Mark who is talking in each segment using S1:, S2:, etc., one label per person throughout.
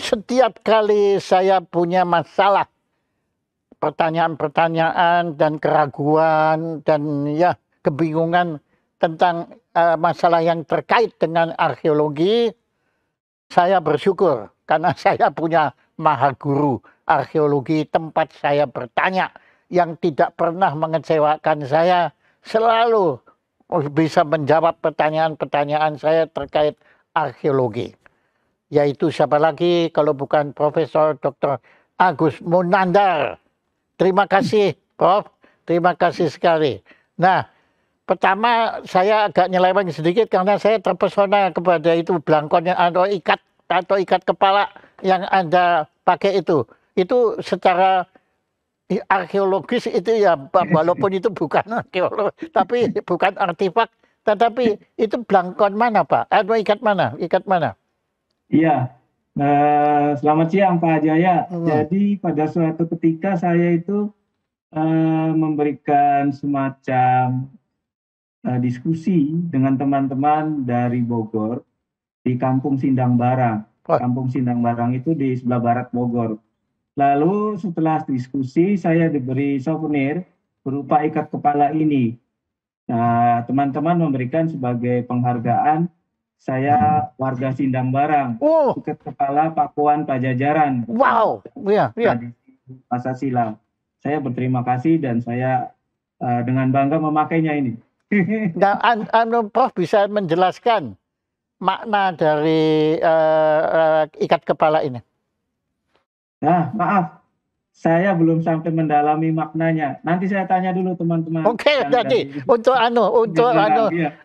S1: setiap kali saya punya masalah, pertanyaan-pertanyaan dan keraguan dan ya kebingungan tentang masalah yang terkait dengan arkeologi, saya bersyukur karena saya punya maha guru arkeologi tempat saya bertanya yang tidak pernah mengecewakan saya, selalu bisa menjawab pertanyaan-pertanyaan saya terkait arkeologi. Yaitu siapa lagi kalau bukan Profesor Dr. Agus Munandar. Terima kasih, Prof. Terima kasih sekali. Nah, pertama saya agak nyeleweng sedikit karena saya terpesona kepada itu belangkonnya atau ikat kepala yang Anda pakai itu. Itu secara arkeologis itu ya, walaupun itu bukan arkeolog, tapi bukan artefak, tetapi itu belangkon mana, Pak? Atau ikat mana? Ikat mana?
S2: Iya, selamat siang Pak Jaya. Jadi pada suatu ketika saya itu memberikan semacam diskusi dengan teman-teman dari Bogor di Kampung Sindang Barang. Kampung Sindang Barang itu di sebelah barat Bogor. Lalu setelah diskusi saya diberi souvenir berupa ikat kepala ini. Nah, teman-teman memberikan sebagai penghargaan saya warga Sindang Barang, ikat kepala Pakuan Pajajaran.
S1: Wow, iya, iya.
S2: Masa silam. Saya berterima kasih dan saya dengan bangga memakainya ini.
S1: Nah, Prof bisa menjelaskan makna dari ikat kepala ini?
S2: Nah, maaf, saya belum sampai mendalami maknanya. Nanti saya tanya dulu teman-teman.
S1: Oke, jadi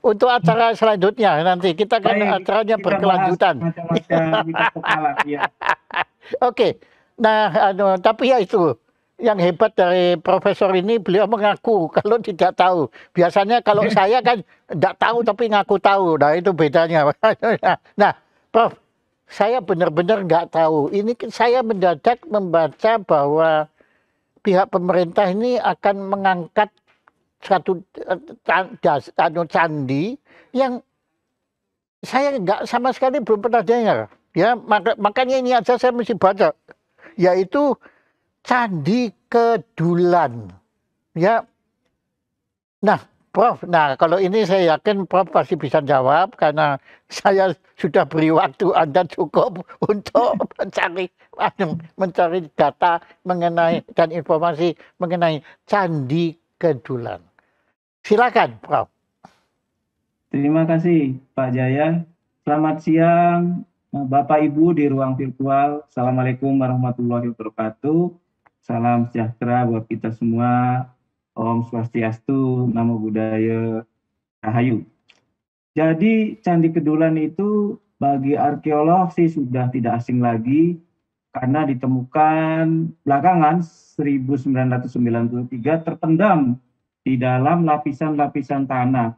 S1: untuk acara selanjutnya nanti kita kan acaranya berkelanjutan. Oke, nah, tapi ya itu yang hebat dari Profesor ini, beliau mengaku kalau tidak tahu. Biasanya kalau saya kan tidak tahu tapi ngaku tahu. Nah, itu bedanya. Nah, Prof, saya benar-benar nggak tahu. Ini saya mendadak membaca bahwa pihak pemerintah ini akan mengangkat satu candi yang saya nggak sama sekali belum pernah dengar. Ya, makanya ini aja saya mesti baca, yaitu Candi Kedulan. Ya, nah, Prof, nah kalau ini saya yakin Prof pasti bisa jawab karena saya sudah beri waktu Anda cukup untuk mencari data mengenai dan informasi mengenai Candi Kedulan. Silakan, Prof.
S2: Terima kasih, Pak Jaya. Selamat siang, Bapak Ibu di ruang virtual. Assalamualaikum warahmatullahi wabarakatuh. Salam sejahtera buat kita semua. Om Swastiastu, Namo Buddhaya, Rahayu. Jadi Candi Kedulan itu bagi arkeolog sih sudah tidak asing lagi karena ditemukan belakangan 1993 terpendam di dalam lapisan-lapisan tanah.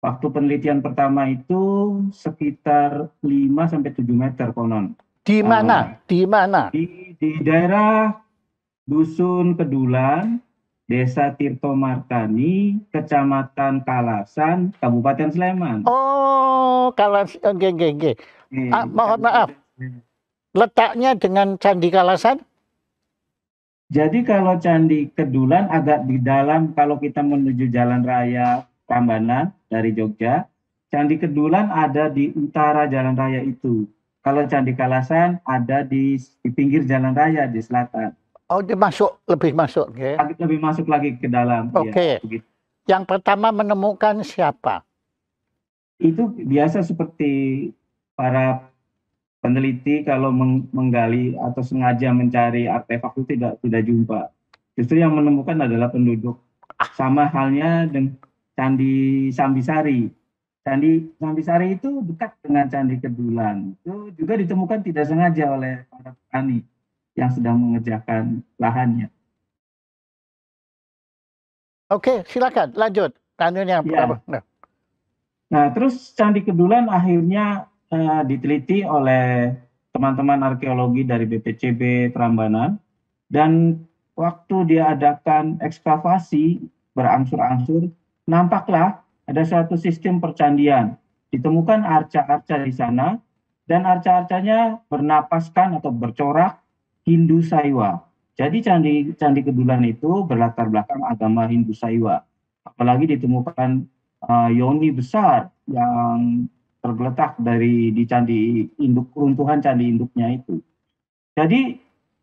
S2: Waktu penelitian pertama itu sekitar 5-7 meter konon.
S1: Di mana? Di mana?
S2: Di daerah Dusun Kedulan, Desa Tirto Martani, Kecamatan Kalasan, Kabupaten Sleman.
S1: Oh, Kalasan, oke. Mohon maaf, letaknya dengan Candi Kalasan?
S2: Jadi kalau Candi Kedulan agak di dalam, kalau kita menuju Jalan Raya Prambanan dari Jogja, Candi Kedulan ada di utara Jalan Raya itu. Kalau Candi Kalasan ada di pinggir Jalan Raya di selatan.
S1: Oh, dia lebih masuk. Okay.
S2: Lebih masuk lagi ke dalam.
S1: Oke. Ya, yang pertama menemukan siapa?
S2: Itu biasa seperti para peneliti kalau menggali atau sengaja mencari artefak itu tidak jumpa. Justru yang menemukan adalah penduduk. Sama halnya dengan Candi Sambisari. Candi Sambisari itu dekat dengan Candi Kedulan. Itu juga ditemukan tidak sengaja oleh para petani yang sedang mengerjakan lahannya.
S1: Oke, silakan lanjut.
S2: Ya. Nah, terus Candi Kedulan akhirnya diteliti oleh teman-teman arkeologi dari BPCB Prambanan, dan waktu diadakan ekskavasi berangsur-angsur, nampaklah ada suatu sistem percandian. Ditemukan arca-arca di sana dan arca-arcanya bernapaskan atau bercorak Hindu Saiwa. Jadi Candi Kedulan itu berlatar belakang agama Hindu Saiwa. Apalagi ditemukan yoni besar yang tergeletak di candi induk, runtuhan candi induknya itu. Jadi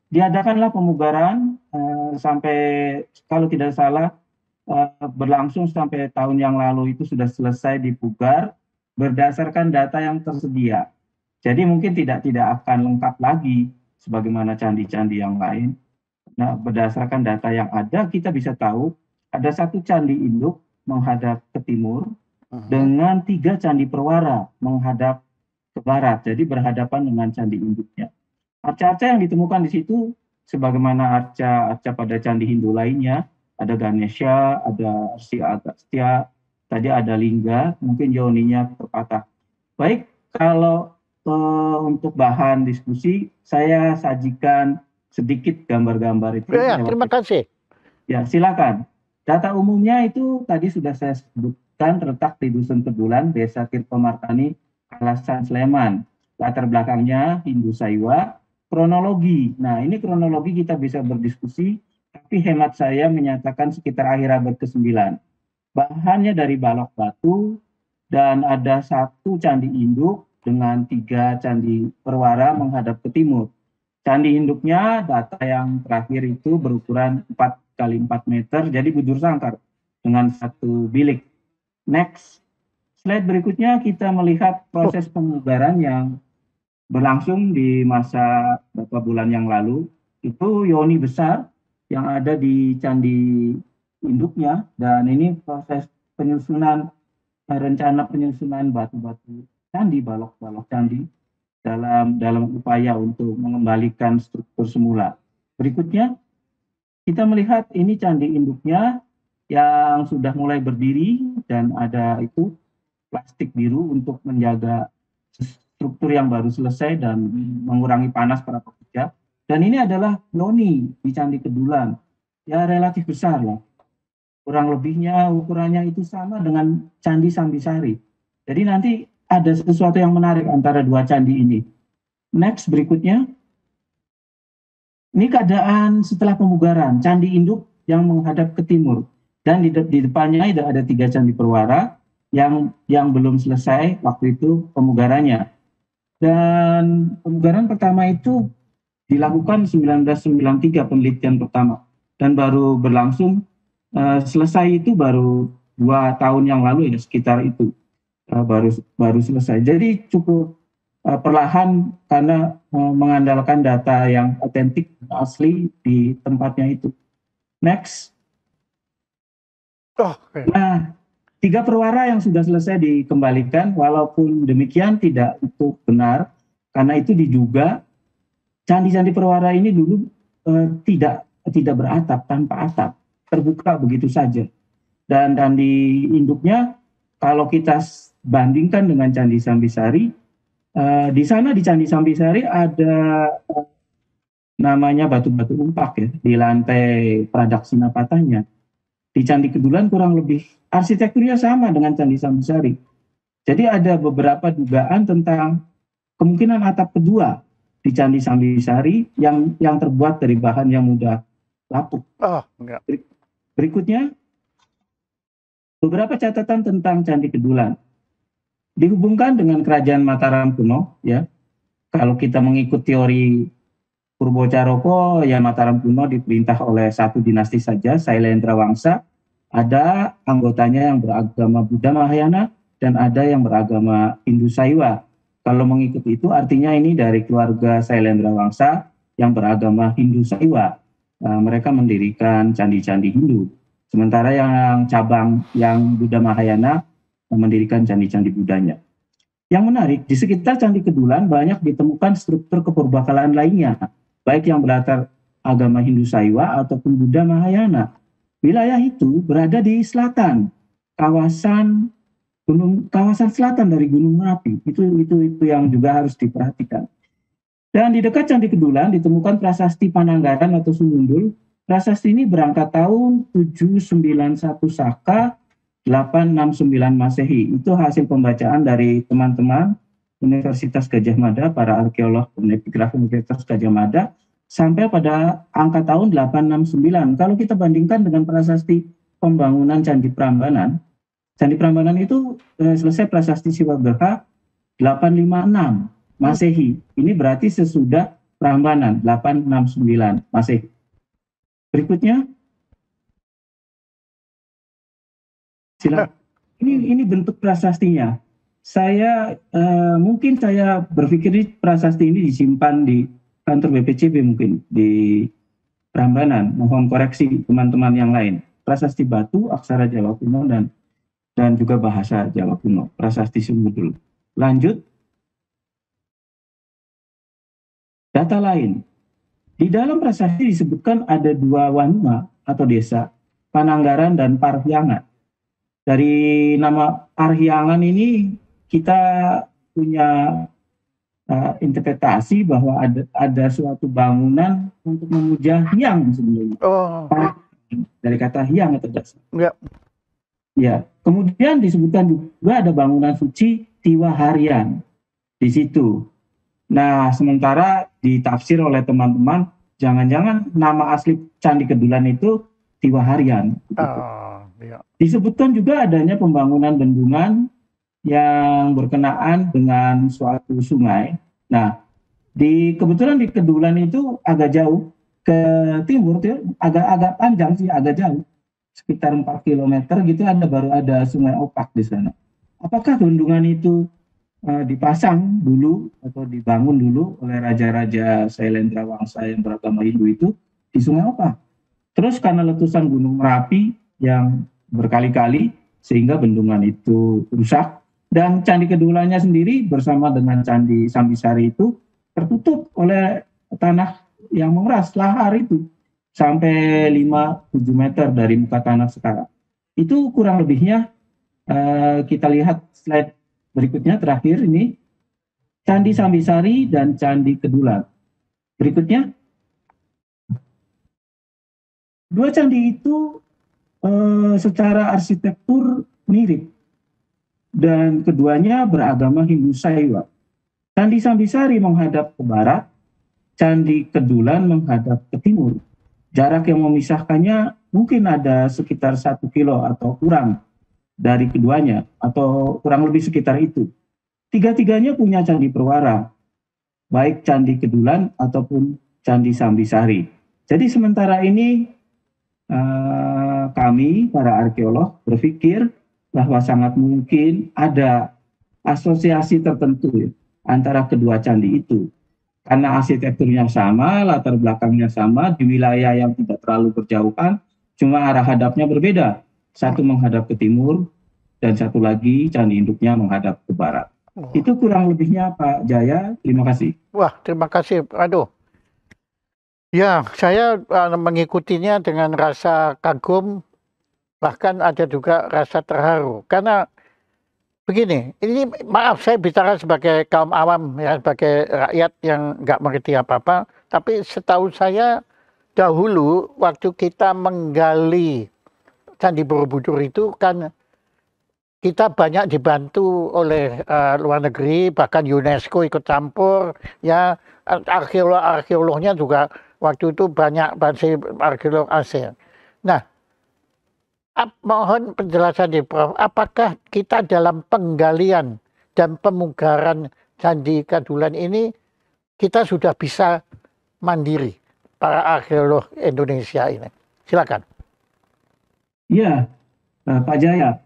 S2: diadakanlah pemugaran sampai kalau tidak salah berlangsung sampai tahun yang lalu itu sudah selesai dipugar berdasarkan data yang tersedia. Jadi mungkin tidak akan lengkap lagi sebagaimana candi-candi yang lain. Nah, berdasarkan data yang ada, kita bisa tahu ada satu candi induk menghadap ke timur dengan 3 candi perwara menghadap ke barat. Jadi berhadapan dengan candi induknya. Arca-arca yang ditemukan di situ, sebagaimana arca-arca pada candi Hindu lainnya, ada Ganesha, ada Arsi Agastya, tadi ada Lingga, mungkin yoninya terpatah. Baik, kalau untuk bahan diskusi, saya sajikan sedikit gambar-gambar itu.
S1: Ya, terima kasih.
S2: Ya, silakan. Data umumnya itu tadi sudah saya sebutkan, terletak di Dusun Kedulan, Desa Tirtomartani, Kalasan, Sleman. Latar belakangnya Hindu Saiwa. Kronologi. Nah, ini kronologi kita bisa berdiskusi, tapi hemat saya menyatakan sekitar akhir abad ke-9. Bahannya dari balok batu, dan ada 1 candi induk dengan 3 candi perwara menghadap ke timur. Candi induknya, data yang terakhir itu berukuran 4 kali 4 meter, jadi bujur sangkar dengan 1 bilik. Next, slide berikutnya kita melihat proses pemugaran yang berlangsung di masa beberapa bulan yang lalu. Itu yoni besar yang ada di candi induknya, dan ini proses penyusunan, rencana penyusunan batu-batu candi, balok-balok candi dalam upaya untuk mengembalikan struktur semula. Berikutnya, kita melihat ini candi induknya yang sudah mulai berdiri dan ada itu plastik biru untuk menjaga struktur yang baru selesai dan mengurangi panas para pekerja. Dan ini adalah yoni di Candi Kedulan. Ya relatif besar lah. Kurang lebihnya ukurannya itu sama dengan Candi Sambisari. Jadi nanti ada sesuatu yang menarik antara 2 candi ini. Next, berikutnya. Ini keadaan setelah pemugaran. Candi induk yang menghadap ke timur. Dan di depannya ada 3 candi perwara yang belum selesai waktu itu pemugarannya. Dan pemugaran pertama itu dilakukan 1993 penelitian pertama. Dan baru berlangsung, selesai itu baru 2 tahun yang lalu ya, sekitar itu. Baru selesai. Jadi cukup perlahan karena mengandalkan data yang otentik asli di tempatnya itu. Next. Nah, 3 perwara yang sudah selesai dikembalikan, walaupun demikian tidak itu benar, karena itu diduga candi-candi perwara ini dulu tidak beratap, tanpa atap, terbuka begitu saja. Dan di induknya, kalau kita bandingkan dengan Candi Sambisari, di sana di Candi Sambisari ada namanya batu-batu umpak ya, di lantai pradaksina patahnya. Di Candi Kedulan kurang lebih arsitekturnya sama dengan Candi Sambisari. Jadi ada beberapa dugaan tentang kemungkinan atap kedua di Candi Sambisari yang terbuat dari bahan yang mudah lapuk. Berikutnya, beberapa catatan tentang Candi Kedulan. Dihubungkan dengan Kerajaan Mataram kuno, ya. Kalau kita mengikut teori Purbo Caroko, ya Mataram kuno diperintah oleh 1 dinasti saja, Sailendra Wangsa. Ada anggotanya yang beragama Buddha Mahayana dan ada yang beragama Hindu Saiwa. Kalau mengikut itu artinya ini dari keluarga Sailendra Wangsa yang beragama Hindu Saiwa. Mereka mendirikan candi-candi Hindu. Sementara yang cabang yang Buddha Mahayana mendirikan candi-candi Buddhanya. Yang menarik, di sekitar Candi Kedulan banyak ditemukan struktur kepurbakalaan lainnya, baik yang berlatar agama Hindu Saiwa ataupun Buddha Mahayana. Wilayah itu berada di selatan, kawasan selatan dari Gunung Merapi. Itu yang juga harus diperhatikan. Dan di dekat Candi Kedulan ditemukan prasasti Pananggaran atau Sumundul. Prasasti ini berangkat tahun 791 Saka 869 Masehi. Itu hasil pembacaan dari teman-teman Universitas Gadjah Mada, para arkeolog epigrafi Universitas Gadjah Mada, sampai pada angka tahun 869. Kalau kita bandingkan dengan prasasti pembangunan Candi Prambanan itu selesai prasasti Siwagraha 856 Masehi. Ini berarti sesudah Prambanan 869 Masehi. Berikutnya, silakan. Ini bentuk prasastinya. Mungkin saya berpikir prasasti ini disimpan di kantor BPCB mungkin di Prambanan. Mohon koreksi teman-teman yang lain. Prasasti batu, aksara Jawa kuno dan juga bahasa Jawa kuno. Prasasti Sumudul. Lanjut. Data lain. Di dalam prasasti disebutkan ada 2 wanuma atau desa, Pananggaran dan Parhyangan. Dari nama Parhyangan ini kita punya interpretasi bahwa ada suatu bangunan untuk memuja hyang sebenarnya.
S1: Oh.
S2: Dari kata hyang atau dasar.
S1: Ya.
S2: Ya. Kemudian disebutkan juga ada bangunan suci Tiwaharian di situ. Nah, sementara ditafsir oleh teman-teman, jangan-jangan nama asli Candi Kedulan itu Tiwaharian.
S1: Ya.
S2: Disebutkan juga adanya pembangunan bendungan yang berkenaan dengan suatu sungai. Nah, kebetulan di Kedulan itu agak jauh ke timur, agak panjang sih, agak jauh, sekitar 4 km gitu, baru ada Sungai Opak di sana. Apakah bendungan itu dipasang dulu atau dibangun dulu oleh raja-raja Sailendra Wangsa yang beragama Hindu itu di Sungai Opak? Terus karena letusan Gunung Merapi yang berkali-kali sehingga bendungan itu rusak, dan Candi Kedulannya sendiri bersama dengan Candi Sambisari itu tertutup oleh tanah yang mengeras, lahar itu sampai 5-7 meter dari muka tanah sekarang. Itu kurang lebihnya. Kita lihat slide berikutnya, terakhir ini Candi Sambisari dan Candi Kedulan. Berikutnya, 2 candi itu secara arsitektur mirip dan keduanya beragama Hindu Saiwa. Candi Sambisari menghadap ke barat, Candi Kedulan menghadap ke timur. Jarak yang memisahkannya mungkin ada sekitar 1 kilo atau kurang dari keduanya, atau kurang lebih sekitar itu. Tiga-tiganya punya candi perwara, baik Candi Kedulan ataupun Candi Sambisari. Jadi sementara ini kami, para arkeolog, berpikir bahwa sangat mungkin ada asosiasi tertentu ya, antara kedua candi itu. Karena arsitekturnya sama, latar belakangnya sama, di wilayah yang tidak terlalu berjauhan, cuma arah hadapnya berbeda. Satu menghadap ke timur, dan satu lagi candi induknya menghadap ke barat. Itu kurang lebihnya Pak Jaya, terima kasih.
S1: Wah, terima kasih. Aduh. Ya, saya mengikutinya dengan rasa kagum, bahkan ada juga rasa terharu. Karena begini, ini maaf saya bicara sebagai kaum awam, ya, sebagai rakyat yang nggak mengerti apa-apa, tapi setahu saya dahulu waktu kita menggali Candi Borobudur itu kan kita banyak dibantu oleh luar negeri, bahkan UNESCO ikut campur, ya, arkeolognya juga waktu itu banyak arkeolog asing. Nah, mohon penjelasan di Prof, apakah kita dalam penggalian dan pemugaran Candi Kedulan ini kita sudah bisa mandiri para arkeolog Indonesia ini? Silakan.
S2: Iya, Pak Jaya.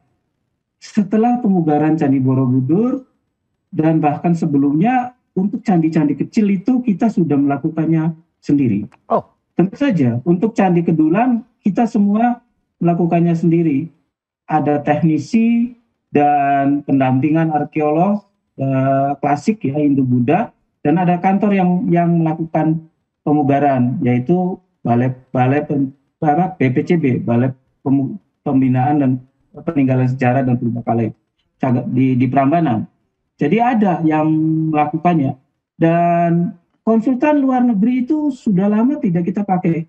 S2: Setelah pemugaran Candi Borobudur dan bahkan sebelumnya untuk candi-candi kecil itu kita sudah melakukannya sendiri.
S1: Oh,
S2: tentu saja untuk Candi Kedulan kita semua melakukannya sendiri. Ada teknisi dan pendampingan arkeolog klasik ya, Hindu-Buddha, dan ada kantor yang melakukan pemugaran, yaitu Balai BPCB, Balai Pembinaan dan Peninggalan Sejarah dan Purbakala di Prambanan. Jadi ada yang melakukannya, dan konsultan luar negeri itu sudah lama tidak kita pakai.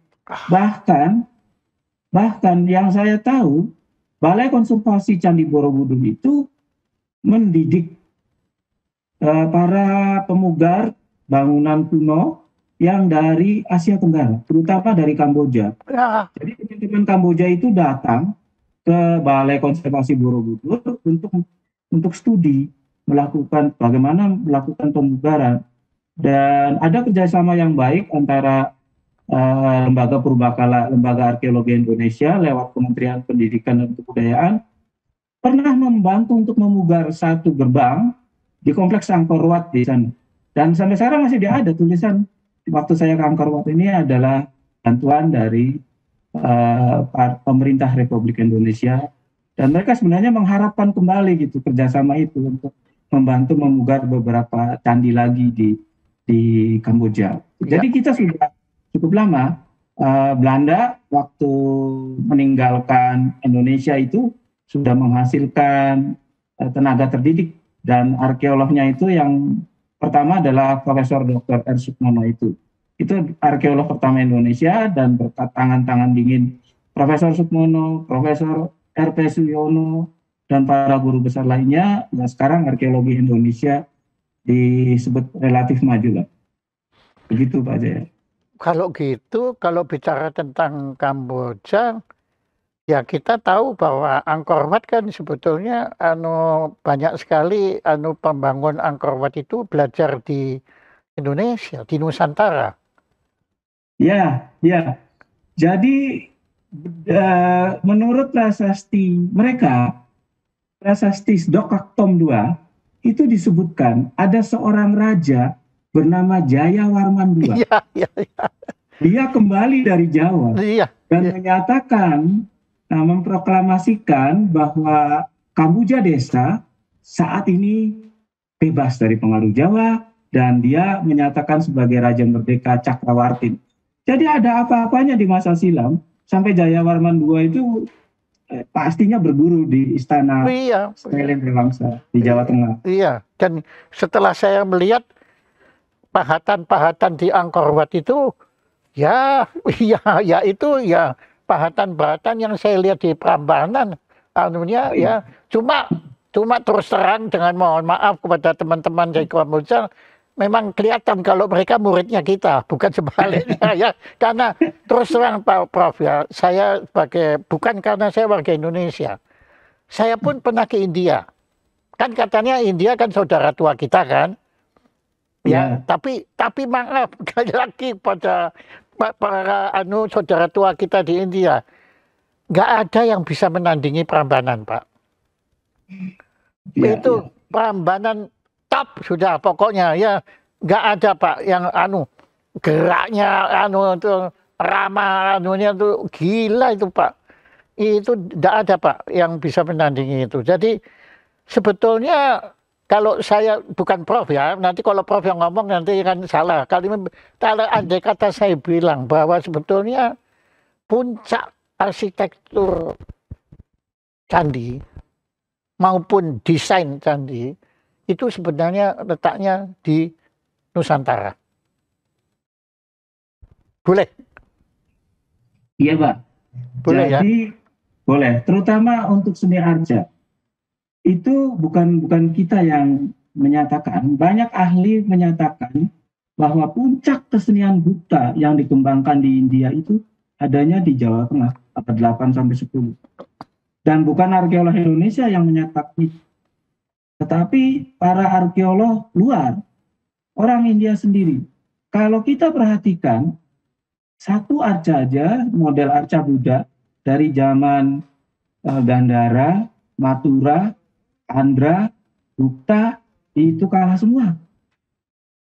S2: Bahkan yang saya tahu, Balai Konservasi Candi Borobudur itu mendidik para pemugar bangunan kuno yang dari Asia Tenggara, terutama dari Kamboja.
S1: Ya,
S2: Jadi teman-teman Kamboja itu datang ke Balai Konservasi Borobudur untuk studi bagaimana melakukan pemugaran, dan ada kerjasama yang baik antara Lembaga Purbakala, Lembaga Arkeologi Indonesia lewat Kementerian Pendidikan dan Kebudayaan pernah membantu untuk memugar satu gerbang di kompleks Angkor Wat di sana. Dan sampai sekarang masih ada tulisan waktu saya ke Angkor Wat ini adalah bantuan dari pemerintah Republik Indonesia, dan mereka sebenarnya mengharapkan kembali gitu kerjasama itu untuk membantu memugar beberapa candi lagi di Kamboja. Jadi kita sudah cukup lama. Belanda waktu meninggalkan Indonesia itu sudah menghasilkan tenaga terdidik, dan arkeolognya itu yang pertama adalah Profesor Dr. R. Sukmono itu arkeolog pertama Indonesia, dan berkat tangan-tangan dingin Profesor Sukmono, Profesor R.P. Suyono, dan para guru besar lainnya, ya sekarang arkeologi Indonesia disebut relatif maju lah. Begitu Pak Jaya.
S1: Kalau gitu, kalau bicara tentang Kamboja, ya kita tahu bahwa Angkor Wat kan sebetulnya banyak sekali pembangun Angkor Wat itu belajar di Indonesia, di Nusantara.
S2: Ya. Jadi menurut prasasti mereka, prasasti Dokaktom II, itu disebutkan ada seorang raja bernama Jayawarman II.
S1: Iya.
S2: Dia kembali dari Jawa dan menyatakan, memproklamasikan bahwa Kambuja Desa saat ini bebas dari pengaruh Jawa, dan dia menyatakan sebagai Raja Merdeka Cakrawartin. Jadi ada apa-apanya di masa silam sampai Jayawarman II itu pastinya berguru di istana Selen Rewangsa di Jawa Tengah.
S1: Iya, dan setelah saya melihat pahatan-pahatan di Angkor Wat itu, ya itu ya pahatan-pahatan yang saya lihat di Prambanan, ya cuma terus terang dengan mohon maaf kepada teman-teman dari Kamboja, memang kelihatan kalau mereka muridnya kita, bukan sebaliknya ya. Karena terus terang Pak Prof ya, saya bukan karena saya warga Indonesia, saya pun pernah ke India. Kan katanya India kan saudara tua kita kan. Ya, tapi maaf sekali lagi pada para saudara tua kita di India, nggak ada yang bisa menandingi Prambanan, Pak. Itu Prambanan top sudah pokoknya ya, nggak ada Pak yang geraknya itu ramah itu gila itu Pak. Itu nggak ada Pak yang bisa menandingi itu. Jadi sebetulnya kalau saya bukan Prof ya, nanti kalau Prof yang ngomong nanti kan salah. Kalau andai kata saya bilang bahwa sebetulnya puncak arsitektur candi maupun desain candi itu sebenarnya letaknya di Nusantara. Boleh?
S2: Iya Pak.
S1: Boleh. Jadi,
S2: ya? Boleh, terutama untuk seni arca. Itu bukan kita yang menyatakan, banyak ahli menyatakan bahwa puncak kesenian Gupta yang dikembangkan di India itu adanya di Jawa Tengah abad 8 sampai 10. Dan bukan arkeolog Indonesia yang menyatakan itu, tetapi para arkeolog luar, orang India sendiri. Kalau kita perhatikan, satu arca aja, model arca Buddha dari zaman Gandhara, Mathura, Andhra, Gupta, itu kalah semua.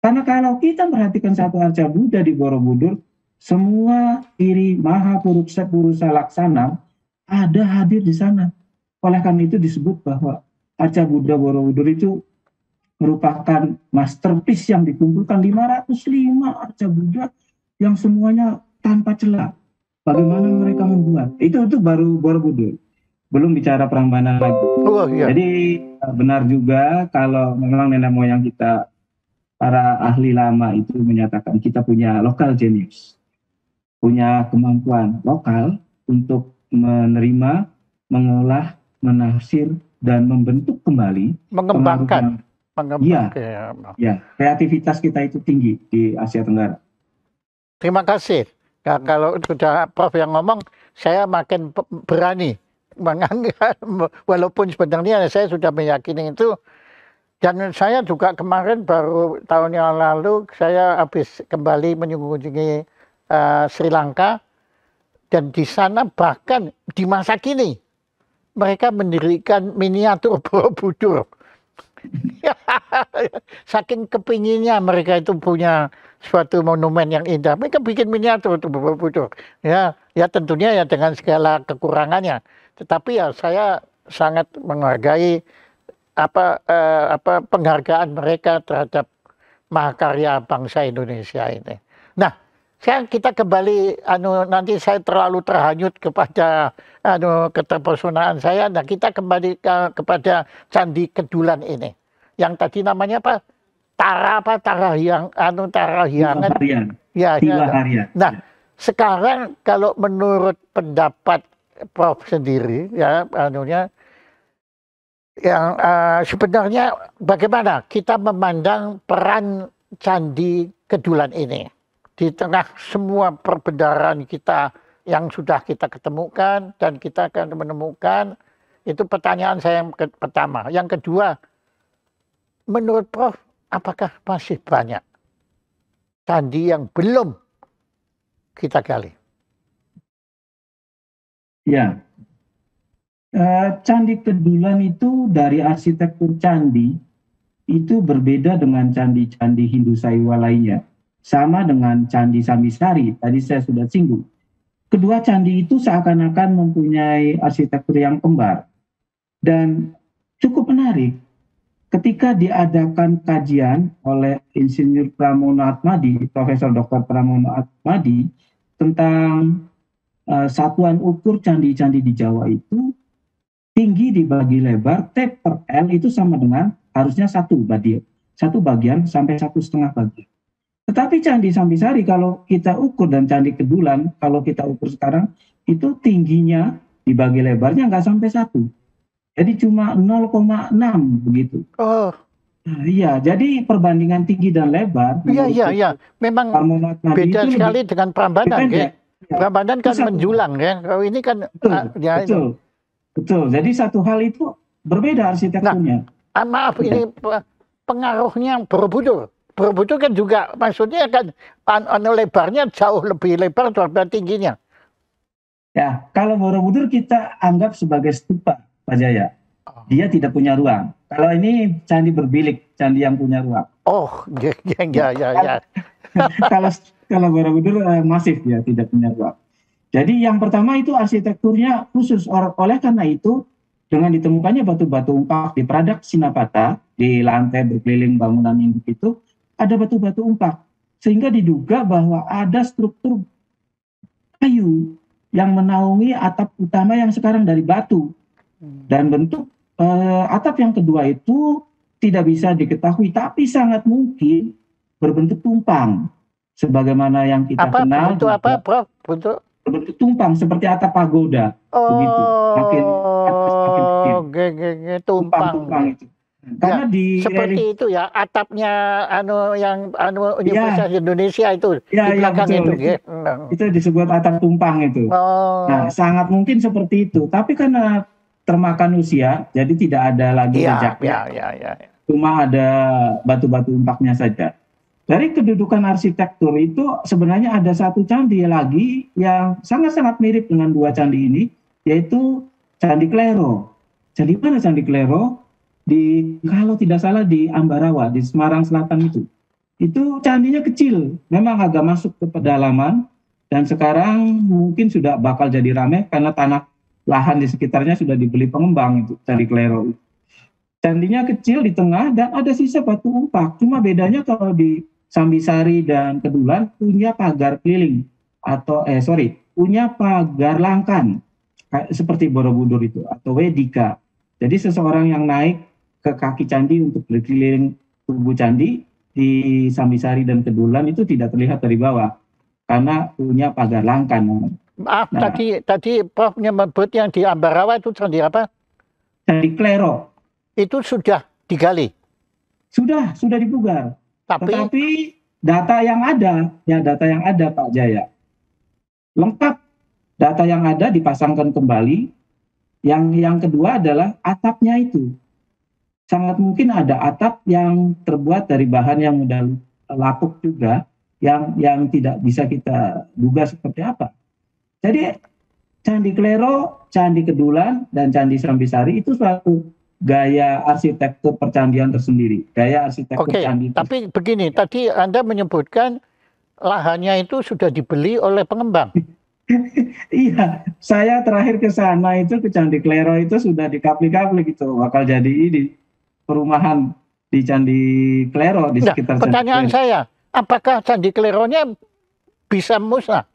S2: Karena kalau kita perhatikan satu arca Buddha di Borobudur, semua ciri Maha Purusa Laksana ada hadir di sana. Oleh karena itu disebut bahwa arca Buddha Borobudur itu merupakan masterpiece yang dikumpulkan 505 arca Buddha yang semuanya tanpa celah. Bagaimana mereka membuat? Itu baru Borobudur. Belum bicara Prambanan lagi. Jadi benar juga kalau memang nenek moyang kita, para ahli lama itu menyatakan kita punya local genius, punya kemampuan lokal untuk menerima, mengolah, menafsir, dan membentuk kembali,
S1: mengembangkan
S2: Iya,
S1: Oke.
S2: ya, kreativitas kita itu tinggi di Asia Tenggara.
S1: Terima kasih. Nah, kalau sudah Prof yang ngomong, saya makin berani menganggap, walaupun sebenarnya saya sudah meyakini itu. Dan saya juga kemarin baru tahun yang lalu saya habis kembali mengunjungi Sri Lanka, dan di sana bahkan di masa kini mereka mendirikan miniatur Borobudur. Saking kepinginnya mereka itu punya suatu monumen yang indah, mereka bikin miniatur untuk Borobudur. Ya, ya tentunya ya dengan segala kekurangannya. Tetapi ya saya sangat menghargai apa penghargaan mereka terhadap mahakarya bangsa Indonesia ini. Nah, sekarang kita kembali nanti saya terlalu terhanyut kepada keterpesonaan saya. Nah, kita kembali kepada Candi Kedulan ini. Yang tadi namanya apa? Tarahiangan. Ya, ya. Nah, sekarang kalau menurut pendapat Prof sendiri ya yang sebenarnya bagaimana kita memandang peran Candi Kedulan ini di tengah semua perbendaharaan kita yang sudah kita ketemukan dan kita akan menemukan. Itu pertanyaan saya yang pertama. Yang kedua, menurut Prof, apakah masih banyak candi yang belum kita gali?
S2: Ya, Candi Kedulan itu dari arsitektur candi itu berbeda dengan candi-candi Hindu Saiwa lainnya. Sama dengan Candi Sambisari, tadi saya sudah singgung. Kedua candi itu seakan-akan mempunyai arsitektur yang kembar. Dan cukup menarik, ketika diadakan kajian oleh Insinyur Pramono Atmadi, Profesor Dr. Pramono Atmadi, tentang satuan ukur candi-candi di Jawa itu, tinggi dibagi lebar, T per L itu sama dengan harusnya satu bagian sampai 1,5 bagian. Tetapi Candi Sambisari kalau kita ukur dan Candi Kedulan kalau kita ukur sekarang itu tingginya dibagi lebarnya nggak sampai 1. Jadi cuma 0,6 begitu.
S1: Oh.
S2: Iya, jadi perbandingan tinggi dan lebar.
S1: Iya. Memang beda sekali dengan Prambanan, ya. Prambanan kan menjulang, ya. Kalau ini kan
S2: betul. Jadi satu hal itu berbeda arsitekturnya.
S1: Nah, maaf, ini pengaruhnya Borobudur. Borobudur kan juga maksudnya kan lebarnya jauh lebih lebar daripada tingginya.
S2: Ya, kalau Borobudur kita anggap sebagai stupa, Pak Jaya. Dia tidak punya ruang. Kalau ini candi berbilik, candi yang punya ruang.
S1: Oh, ya.
S2: Kalau Borobudur masif ya, tidak punya ruang. Jadi yang pertama itu arsitekturnya khusus. Oleh karena itu, dengan ditemukannya batu-batu umpak di Pradak Sinapata, di lantai berkeliling bangunan induk itu, ada batu-batu umpak. Sehingga diduga bahwa ada struktur kayu yang menaungi atap utama yang sekarang dari batu. Dan bentuk atap yang kedua itu tidak bisa diketahui, tapi sangat mungkin berbentuk tumpang. Sebagaimana yang kita kenal.
S1: Bentuk apa, Prof?
S2: Berbentuk tumpang, seperti atap pagoda. Begitu. Makin atas, makin kecil. Tumpang itu. Karena
S1: seperti itu ya, atapnya Universitas Indonesia itu di belakang itu.
S2: Itu disebut atap tumpang itu. Nah, sangat mungkin seperti itu. Tapi karena termakan usia, jadi tidak ada lagi jejaknya. Cuma ada batu-batu umpaknya saja. Dari kedudukan arsitektur itu sebenarnya ada satu candi lagi yang sangat-sangat mirip dengan dua candi ini, yaitu Candi Klero. Candi mana Candi Klero? Kalau tidak salah di Ambarawa, di Semarang Selatan itu. Itu candinya kecil, memang agak masuk ke pedalaman, dan sekarang mungkin sudah bakal jadi ramai karena tanah lahan di sekitarnya sudah dibeli pengembang itu Candi Klero. Candinya kecil di tengah dan ada sisa batu umpak. Cuma bedanya kalau di Sambisari dan Kedulan punya pagar keliling punya pagar langkan seperti Borobudur itu atau Wedika. Jadi seseorang yang naik ke kaki candi untuk berkeliling tubuh candi di Sambisari dan Kedulan itu tidak terlihat dari bawah karena punya pagar langkan.
S1: Maaf, tadi Prof menyebut yang di Ambarawa itu candi apa?
S2: Candi Klero.
S1: Itu sudah digali?
S2: Sudah dipugar.
S1: Tapi
S2: Tetapi data yang ada Pak Jaya, lengkap data yang ada dipasangkan kembali. Yang kedua adalah atapnya itu. Sangat mungkin ada atap yang terbuat dari bahan yang mudah lapuk juga, yang tidak bisa kita duga seperti apa. Jadi Candi Klero, Candi Kedulan, dan Candi Sambisari itu suatu gaya arsitektur percandian tersendiri. Gaya arsitektur
S1: oke,
S2: candi.
S1: tapi begini, tadi Anda menyebutkan lahannya itu sudah dibeli oleh pengembang.
S2: Iya, saya terakhir ke sana itu ke Candi Klero itu sudah dikapli-kapli gitu, bakal jadi ini perumahan di Candi Klero di
S1: Nah,
S2: sekitar Candi
S1: pertanyaan
S2: Klero.
S1: saya, apakah Candi Kleronya bisa musnah?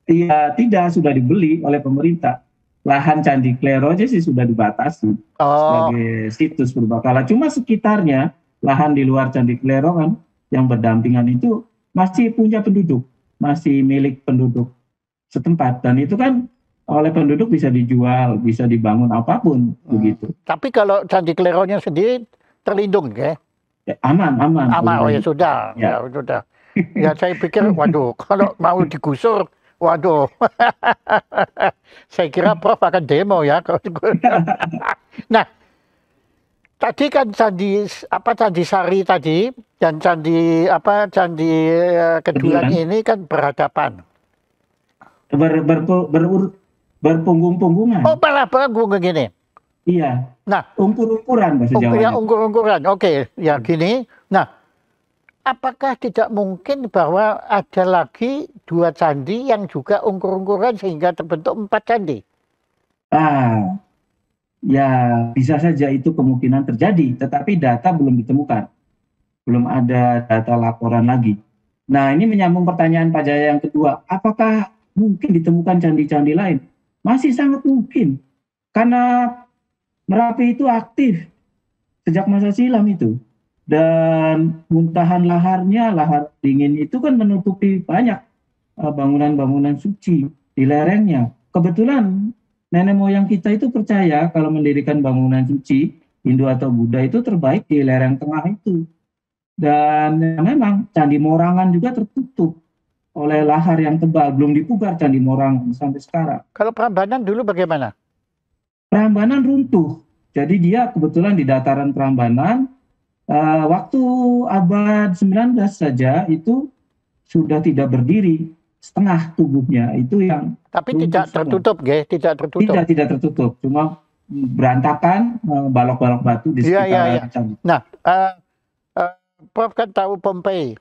S2: Iya, tidak, sudah dibeli oleh pemerintah. Lahan Candi Klero aja sih sudah dibatasi
S1: Oh,
S2: sebagai situs purbakala. Cuma sekitarnya lahan di luar Candi Klero kan yang berdampingan itu masih punya penduduk, masih milik penduduk setempat, dan itu kan oleh penduduk bisa dijual, bisa dibangun apapun begitu.
S1: tapi kalau Candi Kleronya sendiri terlindung, ya?
S2: Aman.
S1: Oh ya sudah,
S2: Ya.
S1: ya sudah. Ya saya pikir, waduh, kalau mau digusur, waduh, saya kira Prof akan demo ya. Nah, tadi kan Candi Sari tadi dan Candi Kedulan ini kan berhadapan.
S2: Berpunggung-punggungan.
S1: Oh, malah berpunggung gini.
S2: Iya.
S1: Nah,
S2: ungkur-ungkuran bahasa Jawanya.
S1: Ya, ungkur-ungkuran. Oke, ya gini. Nah, apakah tidak mungkin bahwa ada lagi 2 candi yang juga ungkur-ungkuran sehingga terbentuk 4 candi?
S2: Ya bisa saja itu kemungkinan terjadi, tetapi data belum ditemukan. Belum ada data laporan lagi. Nah, ini menyambung pertanyaan Pak Jaya yang kedua. Apakah mungkin ditemukan candi-candi lain? Masih sangat mungkin. Karena Merapi itu aktif sejak masa silam itu. Dan muntahan lahar dingin itu kan menutupi banyak bangunan-bangunan suci di lerengnya. Kebetulan nenek moyang kita itu percaya kalau mendirikan bangunan suci, Hindu atau Buddha itu terbaik di lereng tengah itu. Dan memang Candi Morangan juga tertutup oleh lahar yang tebal. Belum dipugar Candi Morangan sampai sekarang.
S1: Kalau Prambanan dulu bagaimana?
S2: Prambanan runtuh. Jadi dia kebetulan di dataran Prambanan, waktu abad 19 saja itu sudah tidak berdiri, setengah tubuhnya itu yang.
S1: Tapi tidak tertutup, tidak tertutup.
S2: Tidak tertutup, cuma berantakan, balok-balok batu di sekitar candi.
S1: Nah, Prof kan tahu Pompei.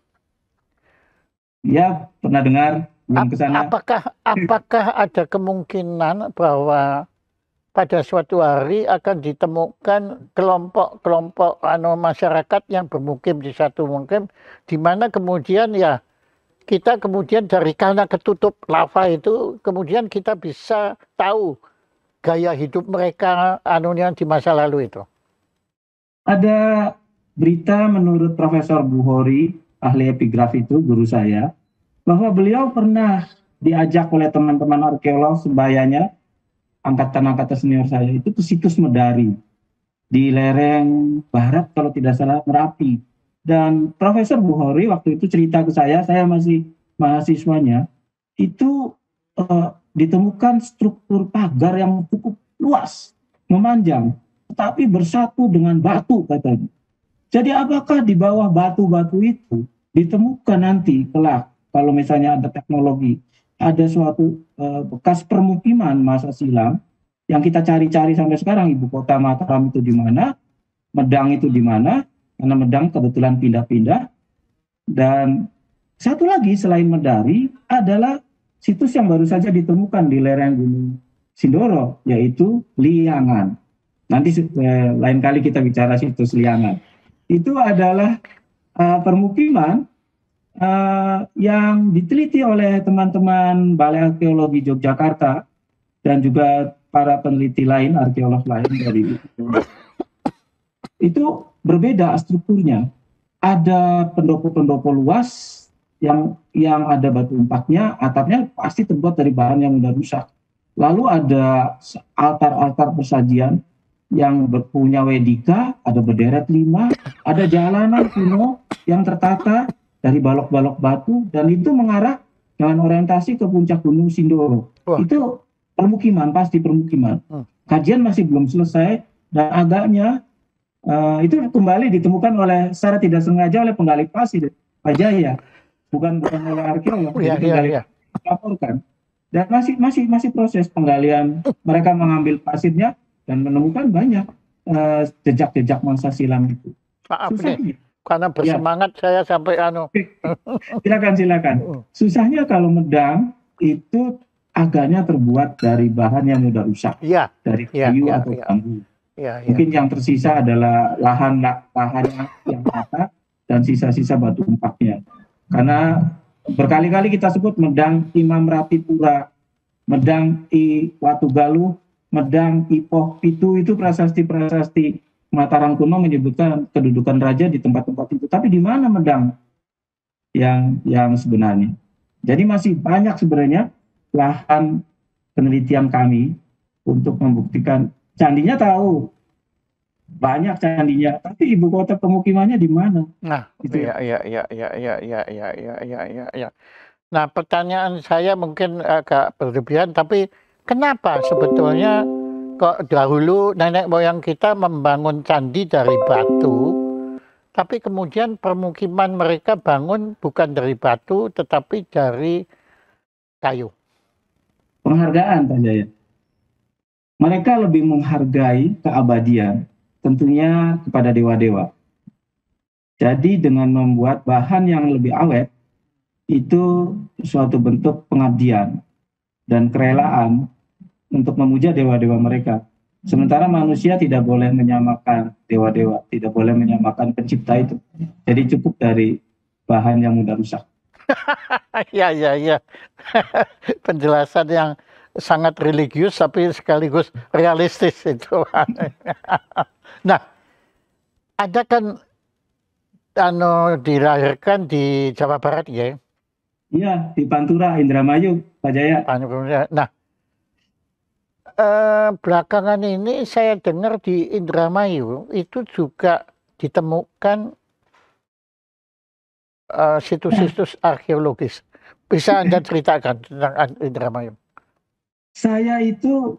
S2: Ya, pernah dengar, belum ke sana.
S1: Apakah ada kemungkinan bahwa pada suatu hari akan ditemukan kelompok-kelompok masyarakat yang bermukim di satu mukim, di mana kemudian ya kita kemudian karena ketutup lava itu, kemudian kita bisa tahu gaya hidup mereka di masa lalu itu.
S2: Ada berita menurut Profesor Buhori, ahli epigraf itu, guru saya, bahwa beliau pernah diajak oleh teman-teman arkeolog sebayanya, angkatan-angkatan senior saya itu ke situs Medari di lereng barat kalau tidak salah Merapi. Dan Profesor Buhori waktu itu cerita ke saya masih mahasiswanya, itu ditemukan struktur pagar yang cukup luas, memanjang, tetapi bersatu dengan batu katanya. Jadi apakah di bawah batu-batu itu ditemukan nanti kelak kalau misalnya ada teknologi, ada suatu bekas permukiman masa silam yang kita cari-cari sampai sekarang, ibu kota Mataram itu di mana, Medang itu di mana, karena Medang kebetulan pindah-pindah. Dan satu lagi selain Medari adalah situs yang baru saja ditemukan di lereng Gunung Sindoro, yaitu Liangan. Nanti lain kali kita bicara situs Liangan. Itu adalah permukiman yang diteliti oleh teman-teman Balai Arkeologi Yogyakarta dan juga para peneliti lain, arkeolog lain dari itu berbeda strukturnya. Ada pendopo-pendopo luas yang ada batu empaknya, atapnya pasti terbuat dari bahan yang mudah rusak. Lalu ada altar-altar persajian yang punya Wedika, ada berderet 5, ada jalanan kuno yang tertata dari balok-balok batu, dan itu mengarah dengan orientasi ke puncak Gunung Sindoro.
S1: Wah.
S2: Itu permukiman, pasti permukiman. Kajian masih belum selesai, dan agaknya itu kembali ditemukan secara tidak sengaja oleh penggali pasir, Pak Jaya, bukan oleh arkeolog. Jadi penggali laporkan, dan masih proses penggalian. Mereka mengambil pasirnya dan menemukan banyak jejak-jejak masa silam itu.
S1: Maaf nih, karena bersemangat saya sampai
S2: Silakan. Susahnya kalau Medang itu agaknya terbuat dari bahan yang mudah rusak, dari kayu atau bambu. Mungkin yang tersisa adalah lahan yang rata dan sisa-sisa batu empaknya. Karena berkali-kali kita sebut Medang Imam Ratipura, Medang I Watugaluh, Medang I Poh Pitu, itu prasasti-prasasti Mataram kuno menyebutkan kedudukan raja di tempat-tempat itu. Tapi di mana Medang yang sebenarnya? Jadi masih banyak sebenarnya lahan penelitian kami untuk membuktikan. Candinya tahu, banyak candinya, tapi ibu kota pemukimannya di mana?
S1: Nah, Nah, pertanyaan saya mungkin agak berlebihan, tapi kenapa sebetulnya kok dahulu nenek moyang kita membangun candi dari batu, tapi kemudian permukiman mereka bangun bukan dari batu, tetapi dari kayu?
S2: Penghargaan, Pak Jaya. Mereka lebih menghargai keabadian, tentunya kepada dewa-dewa. Jadi dengan membuat bahan yang lebih awet, itu suatu bentuk pengabdian dan kerelaan untuk memuja dewa-dewa mereka. Sementara manusia tidak boleh menyamakan dewa-dewa, tidak boleh menyamakan pencipta itu. Jadi cukup dari bahan yang mudah rusak.
S1: Ya. Penjelasan yang sangat religius tapi sekaligus realistis itu. Nah, ada kan dilahirkan di Jawa Barat ya?
S2: Iya, di Pantura, Indramayu, Pak Jaya.
S1: Nah, belakangan ini saya dengar di Indramayu itu juga ditemukan situs-situs arkeologis. Bisa Anda ceritakan tentang Indramayu?
S2: Saya itu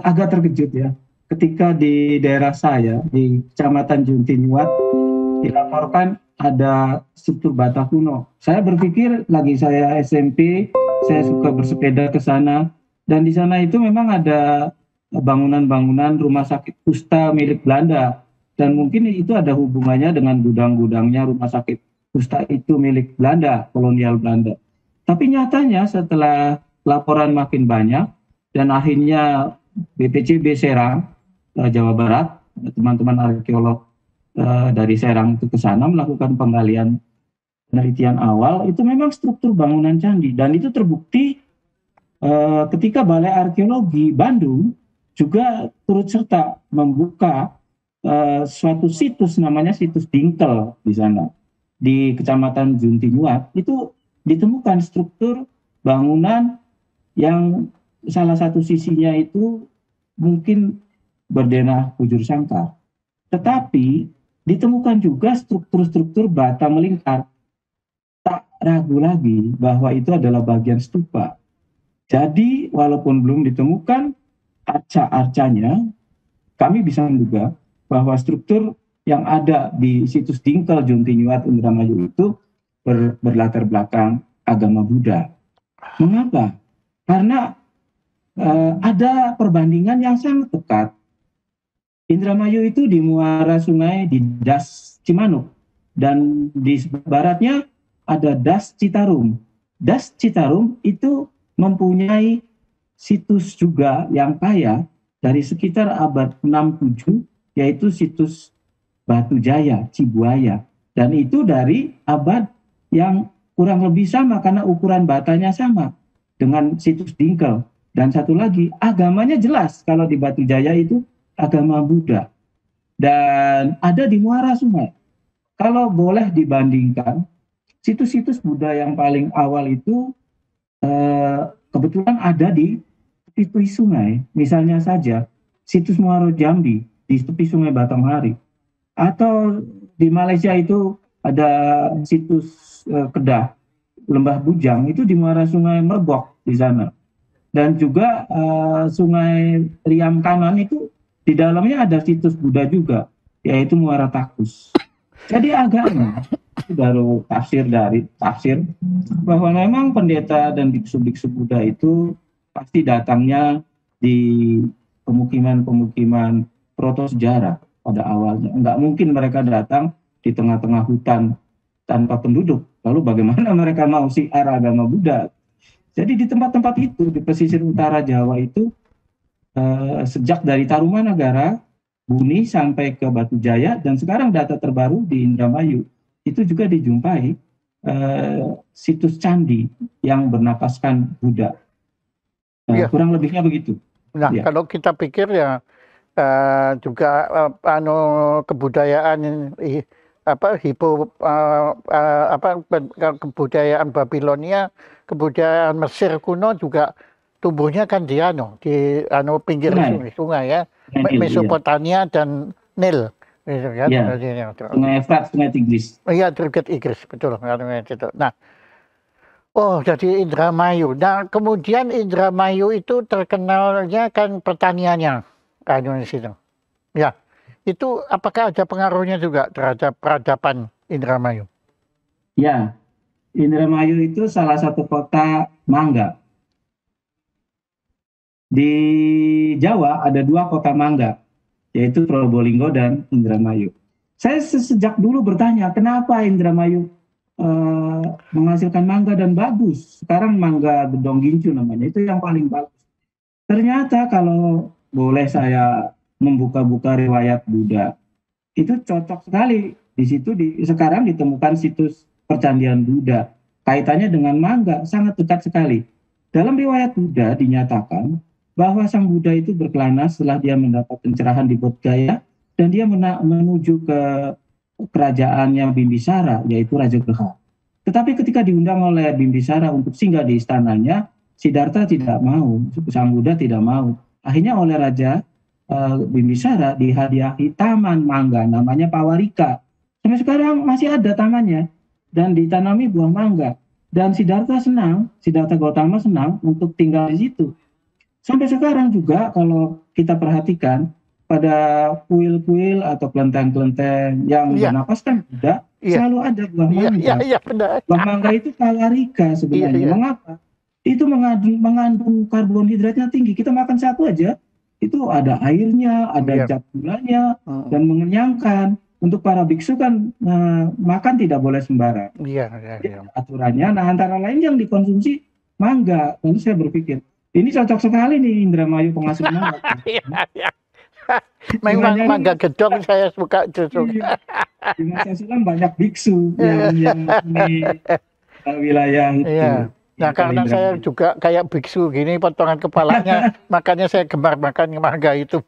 S2: agak terkejut ya, ketika di daerah saya, di Kecamatan Juntinyuat, dilaporkan ada struktur bata kuno. Saya berpikir lagi saya SMP, saya suka bersepeda ke sana, dan di sana itu memang ada bangunan-bangunan rumah sakit kusta milik Belanda, dan mungkin itu ada hubungannya dengan gudang-gudangnya rumah sakit kusta itu milik Belanda, kolonial Belanda. Tapi nyatanya setelah laporan makin banyak dan akhirnya BPCB Serang, Jawa Barat, teman-teman arkeolog dari Serang itu ke sana melakukan penggalian penelitian awal, itu memang struktur bangunan candi, dan itu terbukti ketika Balai Arkeologi Bandung juga turut serta membuka suatu situs namanya situs Dingkel di sana, di Kecamatan Juntinyuat. Itu ditemukan struktur bangunan yang salah satu sisinya itu mungkin berdenah bujur sangkar, tetapi ditemukan juga struktur-struktur bata melingkar. Tak ragu lagi bahwa itu adalah bagian stupa. Jadi walaupun belum ditemukan arca-arcanya, kami bisa menduga bahwa struktur yang ada di situs Dingkel Juntinyuat Indramayu itu berlatar belakang agama Buddha. Mengapa? Karena ada perbandingan yang sangat dekat. Indramayu itu di muara sungai di Das Cimanuk, dan di baratnya ada Das Citarum. Das Citarum itu mempunyai situs juga yang kaya dari sekitar abad 6-7, yaitu situs Batu Jaya, Cibuaya. Dan itu dari abad yang kurang lebih sama karena ukuran batanya sama dengan situs Dingkel. Dan satu lagi, agamanya jelas kalau di Batu Jaya itu agama Buddha. Dan ada di muara sungai. Kalau boleh dibandingkan, situs-situs Buddha yang paling awal itu kebetulan ada di tepi sungai. Misalnya saja situs Muaro Jambi di tepi Sungai Batanghari. Atau di Malaysia itu ada situs Kedah, Lembah Bujang, itu di muara Sungai Merbok di sana. Dan juga Sungai Riam Kanan itu di dalamnya ada situs Buddha juga, yaitu Muara Takus. Jadi agaknya baru tafsir bahwa memang pendeta dan biksu-biksu Buddha itu pasti datangnya di pemukiman-pemukiman proto sejarah pada awalnya. Enggak mungkin mereka datang di tengah-tengah hutan tanpa penduduk. Lalu bagaimana mereka mau syiar agama Buddha? Jadi di tempat-tempat itu, di pesisir utara Jawa itu, sejak dari Tarumanagara, Buni sampai ke Batu Jaya, dan sekarang data terbaru di Indramayu, itu juga dijumpai situs candi yang bernapaskan Buddha. Kurang lebihnya begitu.
S1: Nah, kalau kita pikir ya juga kebudayaan kebudayaan Babilonia, kebudayaan Mesir kuno juga tumbuhnya kan di pinggir sungai ya, Mesopotamia dan Nil, gitu kan?
S2: Sungai Efrat, Sungai Tigris.
S1: Iya, Tigris, betul. Nah, jadi Indramayu. Nah, kemudian Indramayu itu terkenalnya kan pertaniannya, di situ. Ya, itu apakah ada pengaruhnya juga terhadap peradaban Indramayu?
S2: Ya, Indramayu itu salah satu kota mangga. Di Jawa ada 2 kota mangga, yaitu Probolinggo dan Indramayu. Saya sejak dulu bertanya, kenapa Indramayu menghasilkan mangga dan bagus? Sekarang mangga Gedong Gincu namanya, itu yang paling bagus. Ternyata kalau boleh saya membuka-buka riwayat Buddha, itu cocok sekali. Di situ sekarang ditemukan situs percandian Buddha. Kaitannya dengan mangga sangat dekat sekali. Dalam riwayat Buddha dinyatakan bahwa sang Buddha itu berkelana setelah dia mendapat pencerahan di Bodh Gaya, dan dia menuju ke kerajaannya Bimbisara, yaitu Raja Greha. Tetapi ketika diundang oleh Bimbisara untuk singgah di istananya, Siddhartha tidak mau, sang Buddha tidak mau. Akhirnya oleh Raja Bimbisara dihadiahi taman mangga namanya Pawarika. Sampai sekarang masih ada tamannya dan ditanami buah mangga. Dan Siddhartha Gautama senang untuk tinggal di situ. Sampai sekarang juga kalau kita perhatikan pada kuil-kuil atau kelenteng-kelenteng yang bernapaskan Buddha, selalu ada buah mangga. Buah mangga itu Pawarika sebenarnya. Mengapa? Itu mengandung karbohidratnya tinggi. Kita makan satu aja, itu ada airnya, ada zat gulanya, dan mengenyangkan. Untuk para biksu kan makan tidak boleh sembarang. Aturannya, nah antara lain yang dikonsumsi mangga. Lalu saya berpikir, ini cocok sekali nih Indramayu penghasil mangga.
S1: Memang mangga Gedong saya suka justru.
S2: Di masa silam banyak biksu yang di wilayah itu.
S1: Nah, karena saya juga kayak biksu gini potongan kepalanya, makanya saya gemar makan mangga itu.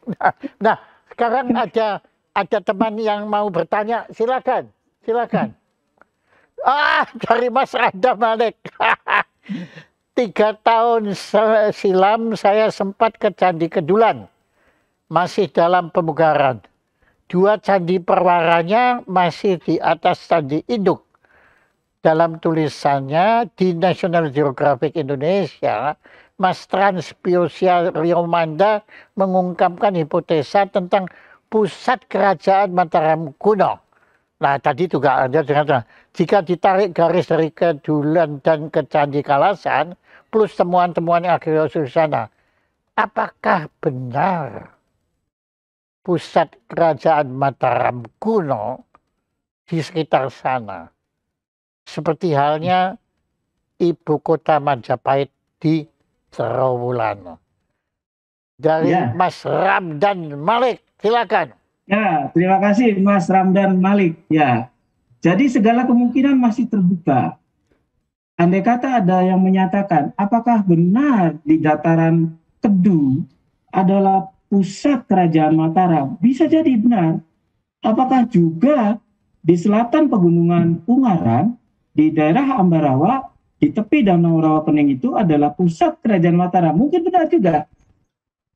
S1: Nah, sekarang ada teman yang mau bertanya, silakan. Dari Mas Randa Malik. 3 tahun silam saya sempat ke Candi Kedulan, masih dalam pemugaran. 2 candi perwaranya masih di atas Candi Induk. Dalam tulisannya di National Geographic Indonesia, Mas Transpiosia Riomanda mengungkapkan hipotesa tentang pusat kerajaan Mataram kuno. Nah, tadi juga ada dengan jika ditarik garis dari Kedulan dan ke Candi Kalasan plus temuan-temuan arkeologi sana, apakah benar pusat kerajaan Mataram kuno di sekitar sana? Seperti halnya ibu kota Majapahit di Trawulan. Dari Mas Ramdan Malik, silakan.
S2: Ya, terima kasih Mas Ramdan Malik. Ya, jadi segala kemungkinan masih terbuka. Andai kata ada yang menyatakan, apakah benar di dataran Kedu adalah pusat kerajaan Mataram? Bisa jadi benar. Apakah juga di selatan pegunungan Ungaran, di daerah Ambarawa, di tepi Danau Rawapening itu adalah pusat kerajaan Mataram? Mungkin benar juga.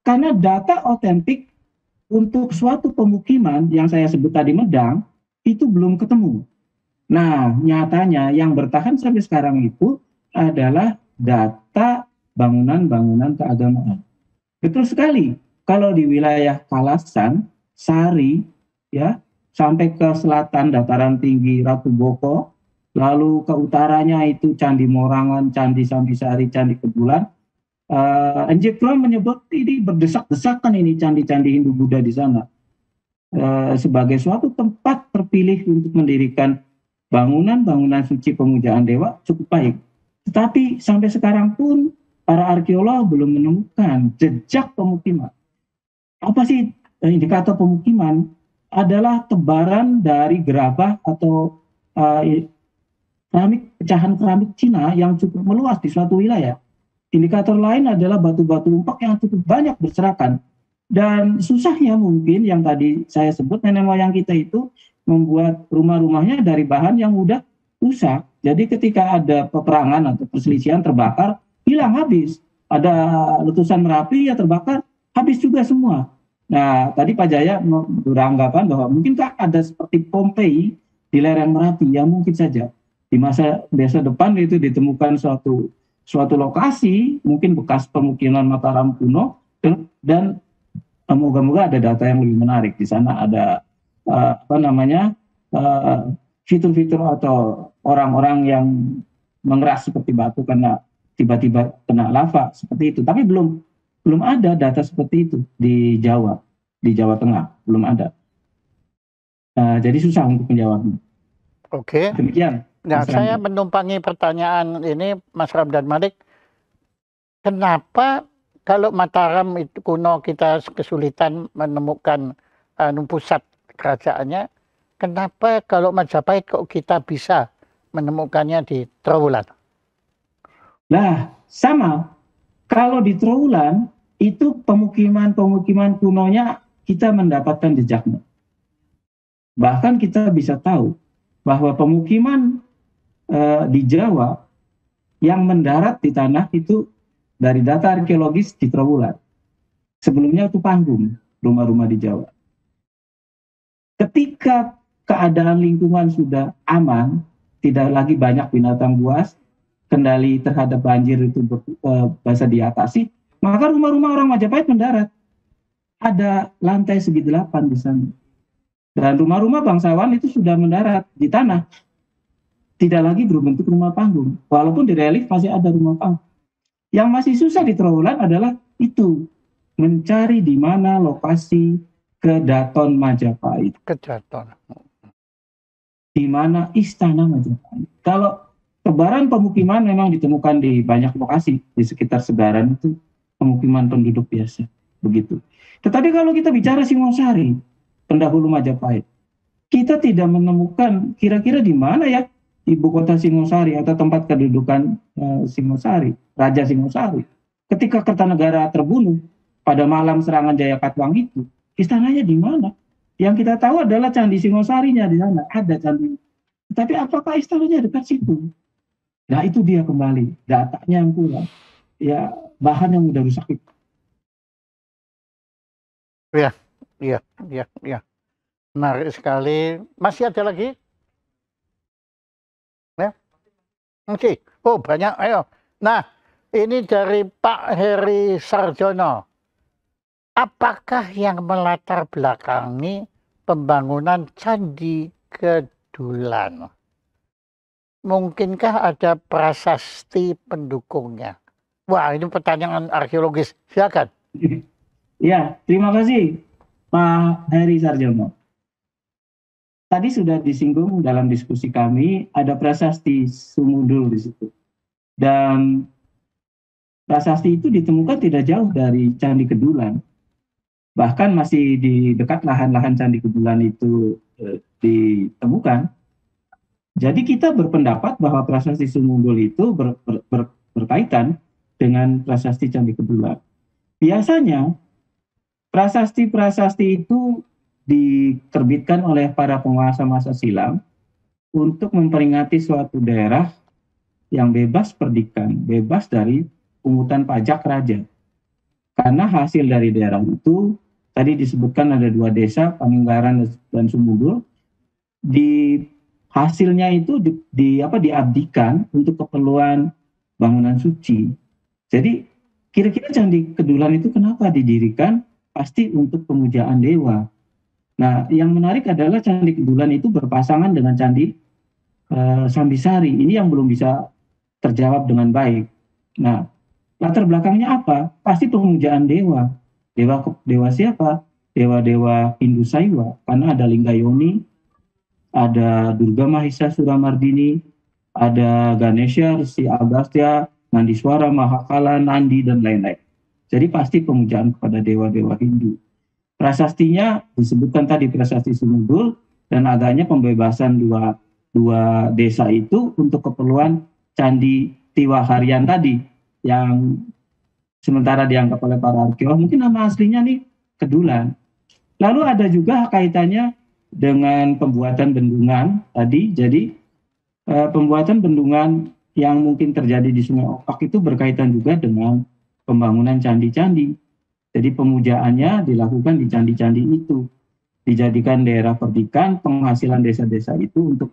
S2: karena data otentik untuk suatu pemukiman yang saya sebut tadi Medang itu belum ketemu. Nah, nyatanya yang bertahan sampai sekarang itu adalah data bangunan-bangunan keagamaan. Betul sekali. Kalau di wilayah Kalasan, Sari, ya, sampai ke selatan dataran tinggi Ratu Boko, lalu ke utaranya itu Candi Morangan, Candi Sambisari, Candi Kebulan. NJ Pram menyebut ini berdesak-desakan ini candi-candi Hindu-Buddha di sana sebagai suatu tempat terpilih untuk mendirikan bangunan-bangunan suci pemujaan dewa cukup baik. Tetapi sampai sekarang pun para arkeolog belum menemukan jejak pemukiman. Apa sih indikator pemukiman? Adalah tebaran dari gerabah atau pecahan keramik Cina yang cukup meluas di suatu wilayah. Indikator lain adalah batu-batu umpak yang cukup banyak berserakan. Dan susahnya mungkin yang tadi saya sebut, nenek moyang kita itu membuat rumah-rumahnya dari bahan yang mudah rusak. Jadi ketika ada peperangan atau perselisihan terbakar, hilang habis. Ada letusan Merapi ya terbakar, habis juga semua. Nah, tadi Pak Jaya beranggapan bahwa mungkinkah ada seperti Pompei di lereng Merapi, yang mungkin saja di masa depan itu ditemukan suatu lokasi, mungkin bekas pemukiman Mataram kuno, dan moga-moga ada data yang lebih menarik. Di sana ada fitur-fitur atau orang-orang yang mengeras seperti batu karena tiba-tiba kena lava seperti itu. Tapi belum ada data seperti itu di Jawa Tengah, belum ada. Jadi susah untuk menjawabnya.
S1: Oke.
S2: Demikian.
S1: Nah, saya menumpangi pertanyaan ini, Mas Ramdan Malik. Kenapa kalau Mataram itu kuno kita kesulitan menemukan pusat kerajaannya, kenapa kalau Majapahit kok kita bisa menemukannya di Trowulan?
S2: Nah, sama. Kalau di Trowulan itu pemukiman kunonya kita mendapatkan jejaknya. Bahkan kita bisa tahu bahwa pemukiman di Jawa yang mendarat di tanah itu dari data arkeologis di Trowulan. Sebelumnya itu Panggung, rumah-rumah di Jawa. Ketika keadaan lingkungan sudah aman, tidak lagi banyak binatang buas, kendali terhadap banjir itu bisa diatasi, maka rumah-rumah orang Majapahit mendarat. Ada lantai segi 8 di sana. Dan rumah-rumah bangsawan itu sudah mendarat di tanah. Tidak lagi berbentuk rumah panggung. Walaupun di relief masih ada rumah panggung. Yang masih susah di Trowulan adalah itu. Mencari di mana lokasi Kedaton Majapahit.
S1: Kedaton.
S2: Di mana istana Majapahit. Kalau tebaran pemukiman memang ditemukan di banyak lokasi. Di sekitar Sebaran itu pemukiman penduduk biasa. Begitu. Tetapi kalau kita bicara Singosari, pendahulu Majapahit, kita tidak menemukan kira-kira di mana ya ibu kota Singosari atau tempat kedudukan Singosari, Raja Singosari. Ketika Kertanegara terbunuh pada malam serangan Jayakatwang itu, istananya di mana? Yang kita tahu adalah Candi Singosarinya di sana, ada candi. Tapi apakah istananya dekat situ? Nah itu dia kembali, datanya yang kurang. Ya bahan yang mudah rusak itu.
S1: Iya. Menarik sekali. Masih ada lagi? Ya? Oke. Oh banyak. Ayo. Nah, ini dari Pak Heri Sarjono. Apakah yang melatar belakangi pembangunan Candi Kedulan? Mungkinkah ada prasasti pendukungnya? Wah, ini pertanyaan arkeologis. Silakan.
S2: Ya, terima kasih Pak Heri Sarjono. Tadi sudah disinggung dalam diskusi kami, ada prasasti Sumudul di situ. Dan prasasti itu ditemukan tidak jauh dari Candi Kedulan. Bahkan masih di dekat lahan-lahan Candi Kedulan itu ditemukan. Jadi kita berpendapat bahwa prasasti Sumudul itu berkaitan dengan prasasti Candi Kedulan. Biasanya prasasti-prasasti itu diterbitkan oleh para penguasa masa silam untuk memperingati suatu daerah yang bebas perdikan, bebas dari pungutan pajak raja. Karena hasil dari daerah itu, tadi disebutkan ada 2 desa, Paninggaran dan Sumugul, di hasilnya itu diabdikan untuk keperluan bangunan suci. Jadi kira-kira Candi Kedulan itu kenapa didirikan? Pasti untuk pemujaan dewa. Nah, yang menarik adalah Candi Kedulan itu berpasangan dengan Candi Sambisari. Ini yang belum bisa terjawab dengan baik. Nah, latar belakangnya apa? Pasti pemujaan dewa. Dewa siapa? Dewa-dewa Hindu Saiwa. Karena ada Linggayoni, ada Durga Mahisa Suramardini, ada Ganesha, Resi Agastya, Nandiswara, Mahakala, Nandi, dan lain-lain. Jadi pasti pemujaan kepada dewa-dewa Hindu. Prasastinya disebutkan tadi Prasasti Sumugul, dan agaknya pembebasan dua desa itu untuk keperluan Candi Tiwaharian tadi, yang sementara dianggap oleh para arkeolog, mungkin nama aslinya nih Kedulan. Lalu ada juga kaitannya dengan pembuatan bendungan tadi. Jadi pembuatan bendungan yang mungkin terjadi di Sungai Opak itu berkaitan juga dengan pembangunan candi-candi. Jadi pemujaannya dilakukan di candi-candi itu. Dijadikan daerah perdikan, penghasilan desa-desa itu untuk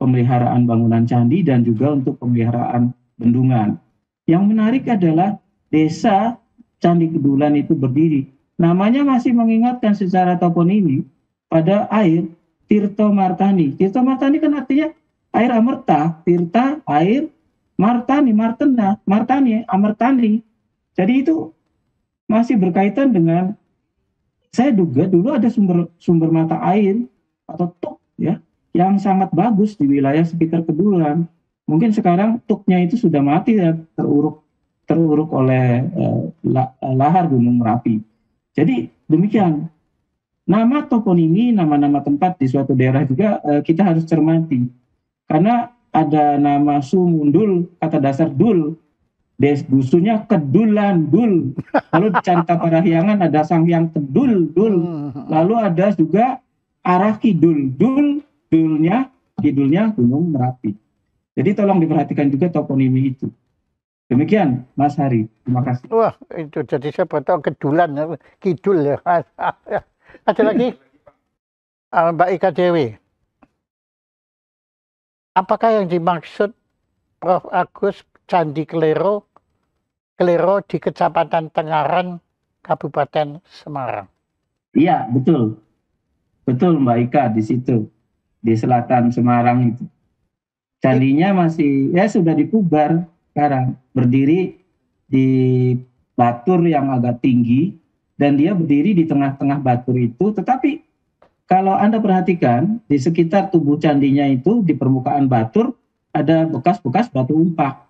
S2: pemeliharaan bangunan candi dan juga untuk pemeliharaan bendungan. Yang menarik adalah desa Candi Kedulan itu berdiri. Namanya masih mengingatkan secara toponimi pada air Tirto Martani. Tirto Martani kan artinya air amerta, tirta, air, martani, martena, martani, amertani. Jadi itu masih berkaitan dengan, saya duga dulu ada sumber mata air atau tuk ya, yang sangat bagus di wilayah sekitar Kedulan. Mungkin sekarang tuknya itu sudah mati ya, teruruk oleh lahar Gunung Merapi. Jadi demikian. Nama toponimi, nama-nama tempat di suatu daerah juga kita harus cermati. Karena ada nama Sumundul, kata dasar dul, dusunya Kedulan, dul. Lalu di Carita Parahyangan ada Sang Hyang Kedul, dul. Lalu ada juga arah kidul, dul, kidulnya Gunung Merapi. Jadi tolong diperhatikan juga toponimi itu. Demikian, Mas Hari. Terima kasih.
S1: Wah, itu jadi saya tahu Kedulan, kidul ya. Ada lagi, Mbak Ika Dewi. Apakah yang dimaksud Prof. Agus Candi Klero di Kecamatan Tengaran, Kabupaten Semarang?
S2: Iya, betul. Betul Mbak Ika, di situ. Di selatan Semarang itu. Candinya masih, ya sudah dipugar sekarang. Berdiri di batur yang agak tinggi, dan dia berdiri di tengah-tengah batur itu. Tetapi kalau Anda perhatikan, di sekitar tubuh candinya itu, di permukaan batur, ada bekas-bekas batu umpak.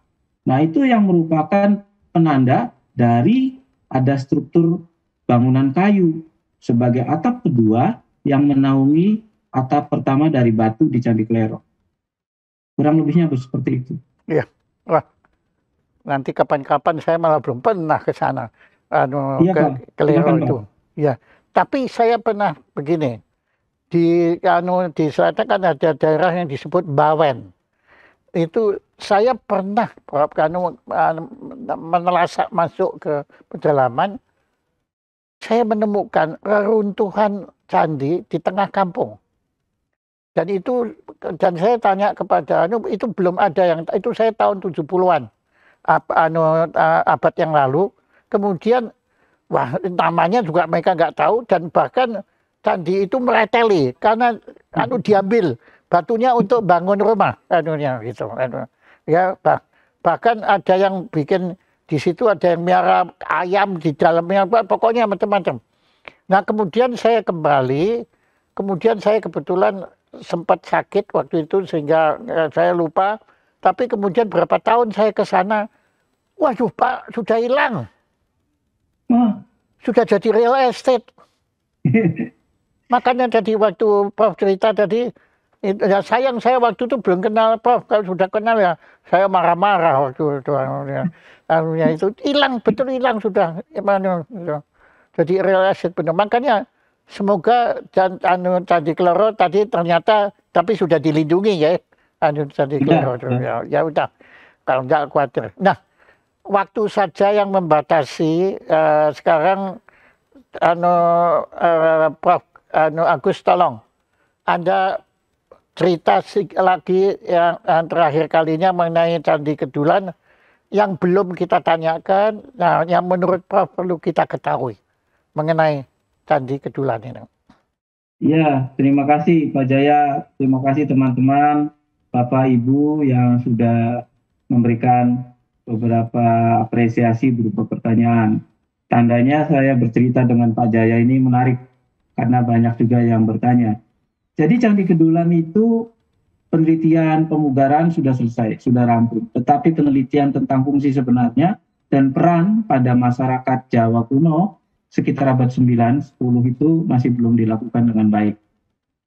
S2: Nah, itu yang merupakan penanda dari ada struktur bangunan kayu sebagai atap kedua yang menaungi atap pertama dari batu di Candi Klero. Kurang lebihnya seperti itu.
S1: Iya. Wah, nanti kapan-kapan saya malah belum pernah ke sana.
S2: Iya,
S1: Klero itu. Ya, tapi saya pernah begini. Di selatan kan ada daerah yang disebut Bawen. Itu saya pernah menelasak masuk ke pedalaman. Saya menemukan reruntuhan candi di tengah kampung. Dan saya tanya kepada itu belum ada yang itu, saya tahun 70-an. Abad yang lalu. Kemudian wah, namanya juga mereka nggak tahu, dan bahkan candi itu mereteli karena diambil batunya untuk bangun rumah gitu. Ya, bahkan ada yang bikin di situ, ada yang miara ayam di dalamnya, pokoknya macam-macam. Nah, kemudian saya kembali, kemudian saya kebetulan sempat sakit waktu itu sehingga saya lupa, tapi kemudian berapa tahun saya ke sana, waduh Pak, sudah hilang. Sudah jadi real estate. Makanya tadi waktu Prof cerita tadi, ya sayang saya waktu itu belum kenal Prof. Kalau sudah kenal ya saya marah-marah waktu itu. Itu hilang, betul hilang sudah. Jadi real estate benar. Makanya semoga Candi Klero tadi ternyata tapi sudah dilindungi ya. Candi Klero. Ya udah, kalau nggak khawatir. Nah, waktu saja yang membatasi. Sekarang Prof Agus, tolong Anda cerita lagi yang terakhir kalinya mengenai Candi Kedulan yang belum kita tanyakan, nah yang menurut Prof perlu kita ketahui mengenai Candi Kedulan ini.
S2: Ya, terima kasih Pak Jaya, terima kasih teman-teman, Bapak Ibu yang sudah memberikan beberapa apresiasi berupa pertanyaan. Tandanya saya bercerita dengan Pak Jaya ini menarik karena banyak juga yang bertanya. Jadi Candi Kedulan itu penelitian pemugaran sudah selesai, sudah rampung. Tetapi penelitian tentang fungsi sebenarnya dan peran pada masyarakat Jawa kuno sekitar abad 9-10 itu masih belum dilakukan dengan baik.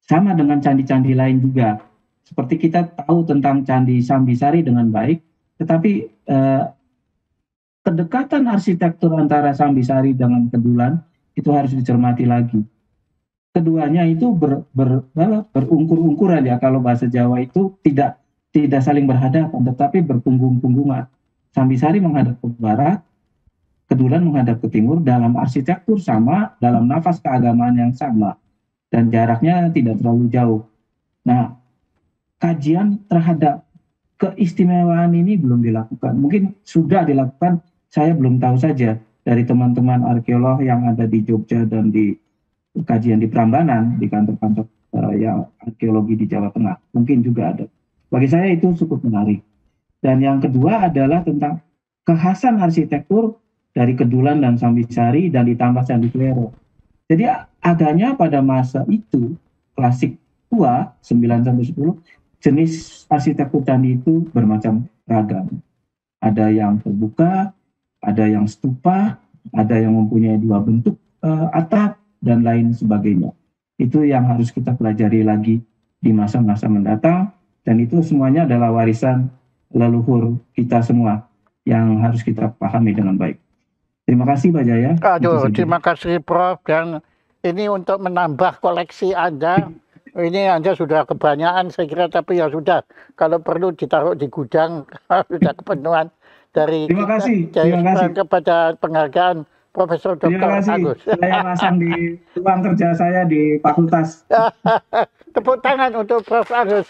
S2: Sama dengan candi-candi lain juga. Seperti kita tahu tentang Candi Sambisari dengan baik, tetapi kedekatan arsitektur antara Sambisari dengan Kedulan itu harus dicermati lagi. Keduanya itu berungkur-ungkuran ya, kalau bahasa Jawa itu tidak saling berhadapan, tetapi berpunggung-punggungan. Sambisari menghadap ke barat, Kedulan menghadap ke timur, dalam arsitektur sama, dalam nafas keagamaan yang sama, dan jaraknya tidak terlalu jauh. Nah, kajian terhadap keistimewaan ini belum dilakukan. Mungkin sudah dilakukan, saya belum tahu saja. Dari teman-teman arkeolog yang ada di Jogja dan di kajian di Prambanan, di kantor-kantor yang arkeologi di Jawa Tengah, mungkin juga ada. Bagi saya itu cukup menarik. Dan yang kedua adalah tentang kekhasan arsitektur dari Kedulan dan Sambisari dan ditambah Candi Klero. Jadi agaknya pada masa itu, klasik tua, 9-10, jenis arsitektur candi itu bermacam ragam. Ada yang terbuka, ada yang stupa, ada yang mempunyai dua bentuk atap, dan lain sebagainya. Itu yang harus kita pelajari lagi di masa-masa mendatang, dan itu semuanya adalah warisan leluhur kita semua yang harus kita pahami dengan baik. Terima kasih Pak Jaya.
S1: Aduh, terima kasih Prof. Dan ini untuk menambah koleksi Anda. Ini Anda sudah kebanyakan saya kira, tapi ya sudah. Kalau perlu ditaruh di gudang, sudah kepenuhan dari
S2: terima kasih
S1: kepada penghargaan Profesor Dr. Agus.
S2: Saya masang di ruang kerja saya di fakultas.
S1: Tepuk tangan untuk Prof. Agus.